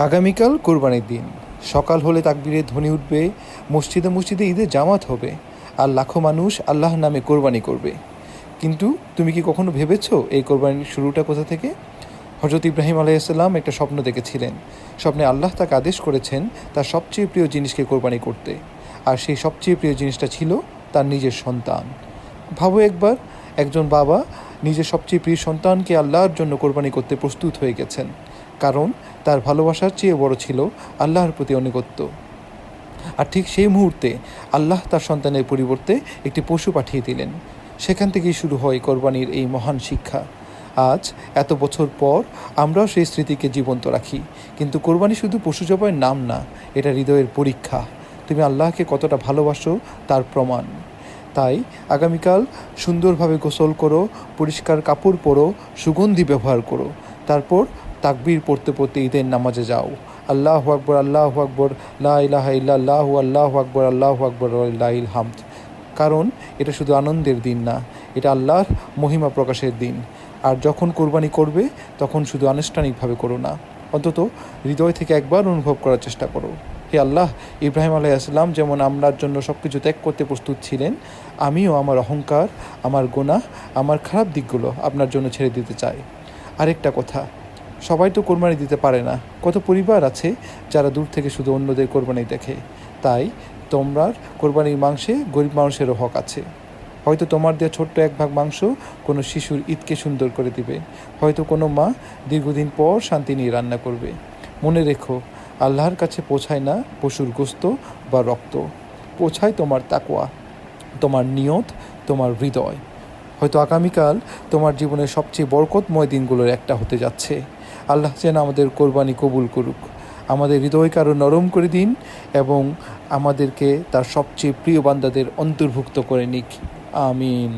আগামীকাল কোরবানির দিন। সকাল হলে তাকবীরের ধ্বনি উঠবে, মসজিদে মসজিদে ঈদের জামাত হবে, আর লাখো মানুষ আল্লাহর নামে কোরবানি করবে। কিন্তু তুমি কি কখনো ভেবেছো এই কোরবানির শুরুটা কোথা থেকে? হজরত ইব্রাহিম আলাইসাল্লাম একটা স্বপ্ন দেখেছিলেন। স্বপ্নে আল্লাহ তাকে আদেশ করেছেন তার সবচেয়ে প্রিয় জিনিসকে কোরবানি করতে, আর সেই সবচেয়ে প্রিয় জিনিসটা ছিল তার নিজের সন্তান। ভাবো একবার, একজন বাবা নিজের সবচেয়ে প্রিয় সন্তানকে আল্লাহর জন্য কোরবানি করতে প্রস্তুত হয়ে গেছেন, কারণ তার ভালোবাসার চেয়ে বড় ছিল আল্লাহর প্রতি আনুগত্য। আর ঠিক সেই মুহূর্তে আল্লাহ তার সন্তানের পরিবর্তে একটি পশু পাঠিয়ে দিলেন। সেখান থেকেই শুরু হয় কোরবানির এই মহান শিক্ষা। আজ এত বছর পর আমরাও সেই স্মৃতিকে জীবন্ত রাখি, কিন্তু কোরবানি শুধু পশু জবাইয়ের নাম না, এটা হৃদয়ের পরীক্ষা। তুমি আল্লাহকে কতটা ভালোবাসো তার প্রমাণ। তাই আগামীকাল সুন্দরভাবে গোসল করো, পরিষ্কার কাপড় পরো, সুগন্ধি ব্যবহার করো, তারপর তাকবীর পড়তে পড়তে ঈদের নামাজে যাও। আল্লাহু আকবর, আল্লাহু আকবর, লা ইলাহা ইল্লাল্লাহু, আল্লাহু আকবর, আল্লাহু আকবর, লিল্লাহিল হামদ। কারণ এটা শুধু আনন্দের দিন না, এটা আল্লাহর মহিমা প্রকাশের দিন। আর যখন কোরবানি করবে তখন শুধু আনুষ্ঠানিকভাবে করো না, অন্তত হৃদয় থেকে একবার অনুভব করার চেষ্টা করো, হে আল্লাহ, ইব্রাহিম আলাইহিসসালাম যেমন আমরার জন্য সব কিছু ত্যাগ করতে প্রস্তুত ছিলেন, আমিও আমার অহংকার, আমার গুনাহ, আমার খারাপ দিকগুলো আপনার জন্য ছেড়ে দিতে চাই। আরেকটা কথা, সবাই তো কোরবানি দিতে পারে না। কত পরিবার আছে যারা দূর থেকে শুধু অন্যদের কোরবানি দেখে। তাই তোমার কোরবানির মাংসে গরিব মানুষেরও হক আছে। হয়তো তোমার দেওয়া ছোট্ট এক ভাগ মাংস কোনো শিশুর ঈদকে সুন্দর করে দিবে। হয়তো কোনো মা দীর্ঘদিন পর শান্তি নিয়ে রান্না করবে। মনে রেখো, আল্লাহর কাছে পৌঁছায় না পশুর গোস্ত বা রক্ত, পৌঁছায় তোমার তাকওয়া, তোমার নিয়ত, তোমার হৃদয়। হয়তো আগামীকাল তোমার জীবনের সবচেয়ে বরকতময় দিনগুলোর একটা হতে যাচ্ছে। আল্লাহ যেন আমাদের কোরবানি কবুল করুক, আমাদের হৃদয়কে আরও নরম করে দিন এবং আমাদেরকে তার সবচেয়ে প্রিয় বান্দাদের অন্তর্ভুক্ত করে নিক। আমিন।